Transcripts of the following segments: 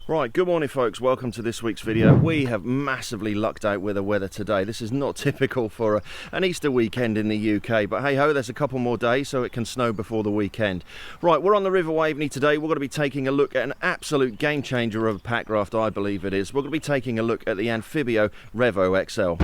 Right, good morning folks, welcome to this week's video. We have massively lucked out with the weather today. This is not typical for an Easter weekend in the UK, but hey ho, there's a couple more days so it can snow before the weekend. Right, we're on the River Waveney today. We're going to be taking a look at an absolute game changer of a packraft, I believe it is. We're going to be taking a look at the Anfibio Revo XL.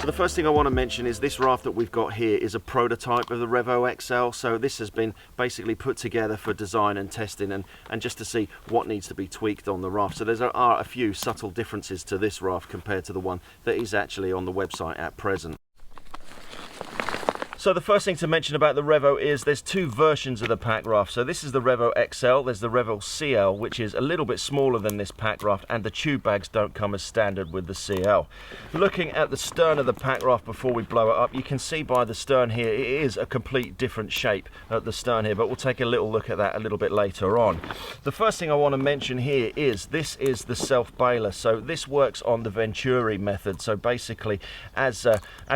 The first thing I want to mention is this raft that we've got here is a prototype of the Revo XL, so this has been basically put together for design and testing and just to see what needs to be tweaked on the raft. So there are a few subtle differences to this raft compared to the one that is actually on the website at present. So the first thing to mention about the Revo is there's two versions of the packraft. So this is the Revo XL, there's the Revo CL, which is a little bit smaller than this packraft, and the tube bags don't come as standard with the CL. Looking at the stern of the packraft before we blow it up, you can see by the stern here, it is a complete different shape at the stern here, but we'll take a little look at that a little bit later on. The first thing I want to mention here is this is the self-baler. So this works on the Venturi method. So basically, as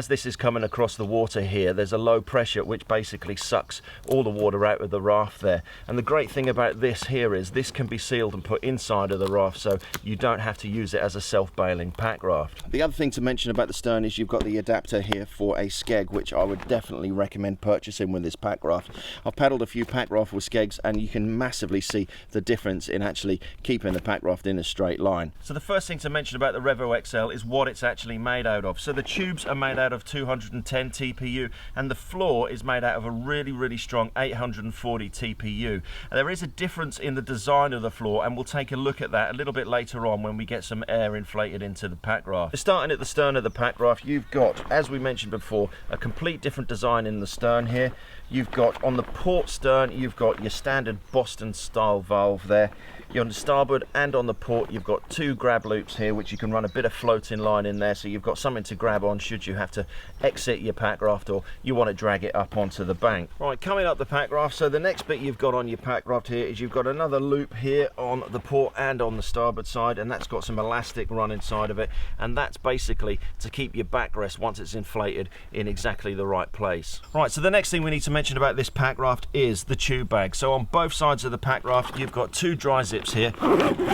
this is coming across the water here, there's a low pressure which basically sucks all the water out of the raft there. And the great thing about this here is this can be sealed and put inside of the raft, so you don't have to use it as a self-bailing pack raft. The other thing to mention about the stern is you've got the adapter here for a skeg, which I would definitely recommend purchasing with this pack raft. I've paddled a few pack raft with skegs and you can massively see the difference in actually keeping the pack raft in a straight line. So the first thing to mention about the Revo XL is what it's actually made out of. So the tubes are made out of 210 TPU and the floor is made out of a really strong 840 TPU. And there is a difference in the design of the floor, and we'll take a look at that a little bit later on when we get some air inflated into the pack raft. Starting at the stern of the pack raft, you've got, as we mentioned before, a complete different design in the stern here. You've got on the port stern, you've got your standard Boston style valve there. You're on the starboard and on the port, you've got two grab loops here, which you can run a bit of floating line in there, so you've got something to grab on should you have to exit your pack raft or you want to drag it up onto the bank. Right, coming up the pack raft, so the next bit you've got on your pack raft here is you've got another loop here on the port and on the starboard side, and that's got some elastic run inside of it, and that's basically to keep your backrest once it's inflated in exactly the right place. Right, so the next thing we need to mention about this pack raft is the tube bag. So on both sides of the pack raft you've got two dry zips here,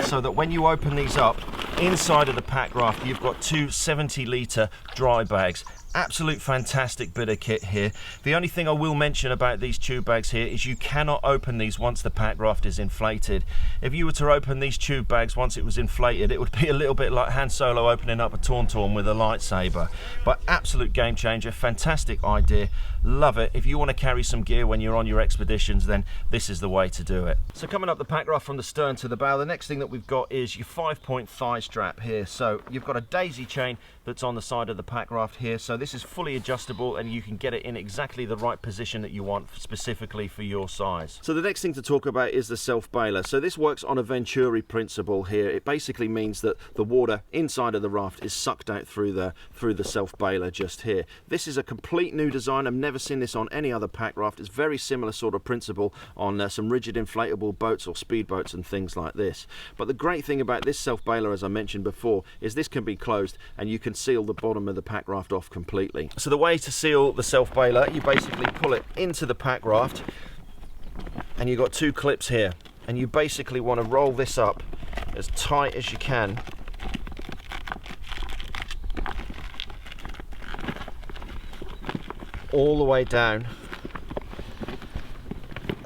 so that when you open these up, inside of the pack raft you've got two 70-litre dry bags. Absolute fantastic bit of kit here. The only thing I will mention about these tube bags here is you cannot open these once the pack raft is inflated. If you were to open these tube bags once it was inflated, it would be a little bit like Han Solo opening up a Tauntaun with a lightsaber. But absolute game changer, fantastic idea, love it. If you want to carry some gear when you're on your expeditions, then this is the way to do it. So coming up the pack raft from the stern to the bow, the next thing that we've got is your 5-point thigh strap here. So you've got a daisy chain that's on the side of the pack raft here. So this is fully adjustable and you can get it in exactly the right position that you want specifically for your size. So the next thing to talk about is the self-baler. So this works on a Venturi principle here. It basically means that the water inside of the raft is sucked out through the self-baler just here. This is a complete new design. I've never seen this on any other pack raft. It's very similar sort of principle on some rigid inflatable boats or speedboats and things like this. But the great thing about this self-baler, as I mentioned before, is this can be closed and you can seal the bottom of the pack raft off completely. So the way to seal the self-baler, you basically pull it into the pack raft and you've got two clips here, and you basically want to roll this up as tight as you can all the way down,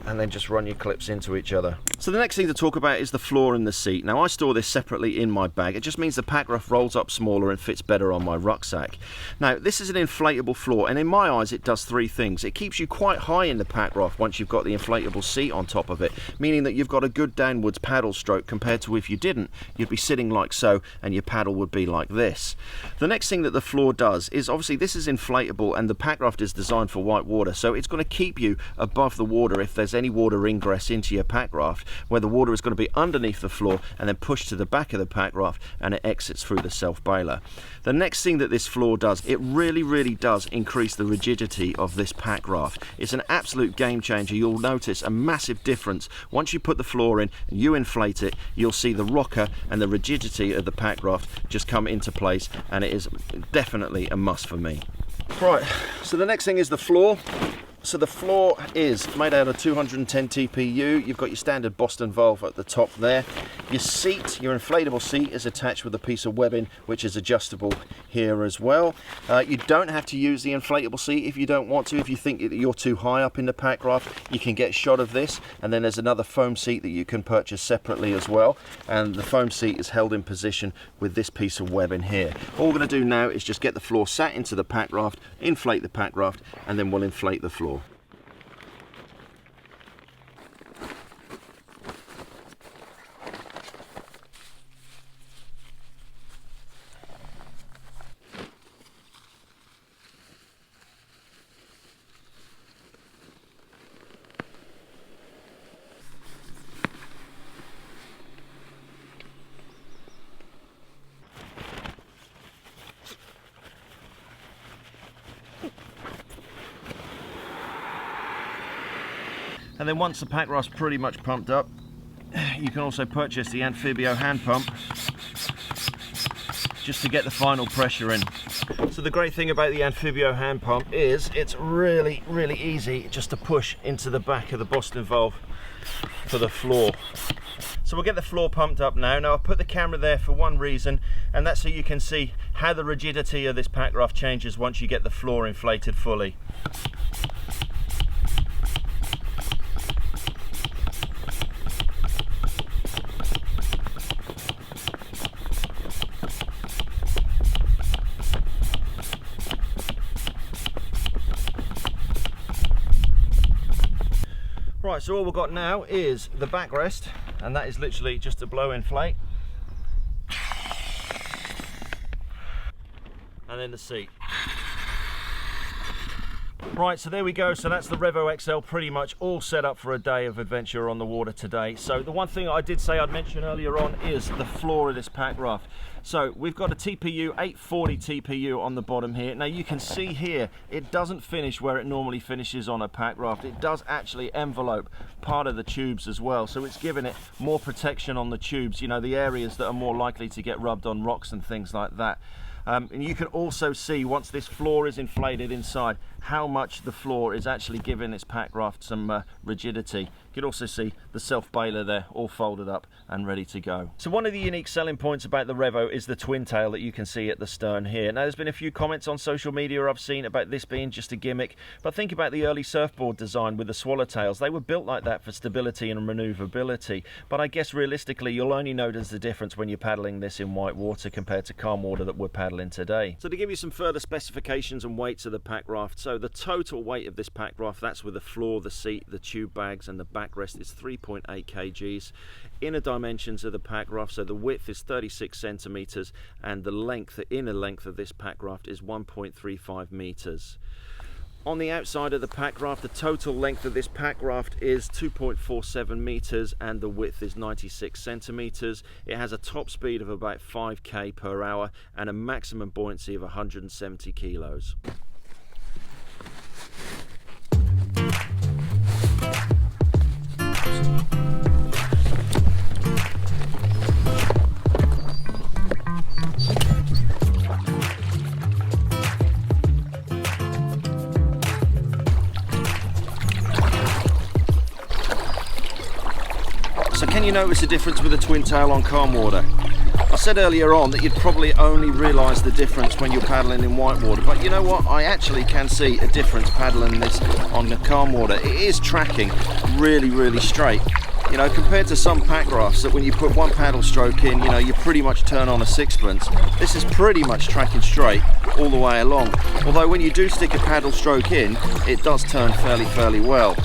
and then just run your clips into each other. So the next thing to talk about is the floor and the seat. Now I store this separately in my bag. It just means the Packraft rolls up smaller and fits better on my rucksack. Now this is an inflatable floor, and in my eyes it does three things. It keeps you quite high in the Packraft once you've got the inflatable seat on top of it, meaning that you've got a good downwards paddle stroke compared to if you didn't. You'd be sitting like so and your paddle would be like this. The next thing that the floor does is, obviously this is inflatable and the Packraft is designed for white water, so it's going to keep you above the water if there's any water ingress into your Packraft, where the water is going to be underneath the floor and then pushed to the back of the Packraft and it exits through the self-baler. The next thing that this floor does, it really does increase the rigidity of this Packraft. It's an absolute game changer. You'll notice a massive difference. Once you put the floor in and you inflate it, you'll see the rocker and the rigidity of the Packraft just come into place, and it is definitely a must for me. Right, so the next thing is the floor. So the floor is made out of 210 TPU. You've got your standard Boston valve at the top there. Your seat, your inflatable seat, is attached with a piece of webbing which is adjustable here as well. You don't have to use the inflatable seat if you don't want to. If you think that you're too high up in the Packraft, you can get a shot of this, and then there's another foam seat that you can purchase separately as well, and the foam seat is held in position with this piece of webbing here. All we're going to do now is just get the floor sat into the Packraft, inflate the Packraft, and then we'll inflate the floor. And then once the Packraft's pretty much pumped up, you can also purchase the Anfibio hand pump just to get the final pressure in. So the great thing about the Anfibio hand pump is it's really easy just to push into the back of the Boston valve for the floor. So we'll get the floor pumped up now. Now I've put the camera there for one reason, and that's so you can see how the rigidity of this Packraft changes once you get the floor inflated fully. Right, so all we've got now is the backrest, and that is literally just a blow inflate, and then the seat. Right, so there we go. So that's the Revo XL pretty much all set up for a day of adventure on the water today. So the one thing I did say I'd mention earlier on is the floor of this Packraft. So we've got a TPU, 840 TPU on the bottom here. Now you can see here, it doesn't finish where it normally finishes on a Packraft. It does actually envelope part of the tubes as well. So it's giving it more protection on the tubes, you know, the areas that are more likely to get rubbed on rocks and things like that. And you can also see, once this floor is inflated inside, how much the floor is actually giving its Packraft some rigidity. You can also see the self-baler there, all folded up and ready to go. So one of the unique selling points about the Revo is the twin tail that you can see at the stern here. Now there's been a few comments on social media I've seen about this being just a gimmick, but think about the early surfboard design with the swallowtails. They were built like that for stability and maneuverability, but I guess realistically you'll only notice the difference when you're paddling this in white water compared to calm water that we're paddling today. So to give you some further specifications and weights of the Packraft, so the total weight of this Packraft, that's with the floor, the seat, the tube bags and the backrest, is 3.8 kgs. Inner dimensions of the Packraft, so the width is 36 centimeters and the length, the inner length of this Packraft is 1.35 meters. On the outside of the Packraft, the total length of this Packraft is 2.47 meters and the width is 96 centimeters. It has a top speed of about 5k per hour and a maximum buoyancy of 170 kilos. So can you notice a difference with a twin tail on calm water? I said earlier on that you'd probably only realise the difference when you're paddling in white water, but you know what, I actually can see a difference paddling this on the calm water. It is tracking really straight, You know, compared to some packrafts that when you put one paddle stroke in, you know, you pretty much turn on a sixpence. This is pretty much tracking straight all the way along. Although when you do stick a paddle stroke in, it does turn fairly well.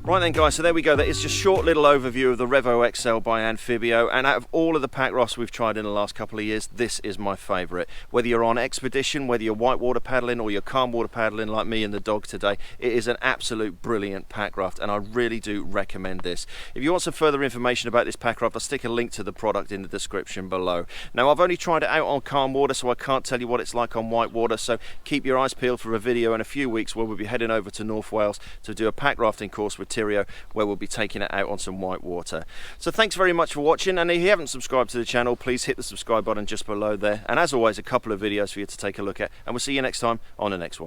Right then guys, so there we go. That is just a short little overview of the Revo XL by Anfibio, and out of all of the packrafts we've tried in the last couple of years, this is my favourite. Whether you're on expedition, whether you're whitewater paddling or you're calm water paddling like me and the dog today, it is an absolute brilliant packraft, and I really do recommend this. If you want some further information about this packraft, I'll stick a link to the product in the description below. Now I've only tried it out on calm water, so I can't tell you what it's like on whitewater, so keep your eyes peeled for a video in a few weeks where we'll be heading over to North Wales to do a packrafting course with Tyrio, where we'll be taking it out on some white water. So thanks very much for watching, and if you haven't subscribed to the channel, please hit the subscribe button just below there, and as always, a couple of videos for you to take a look at, and we'll see you next time on the next one.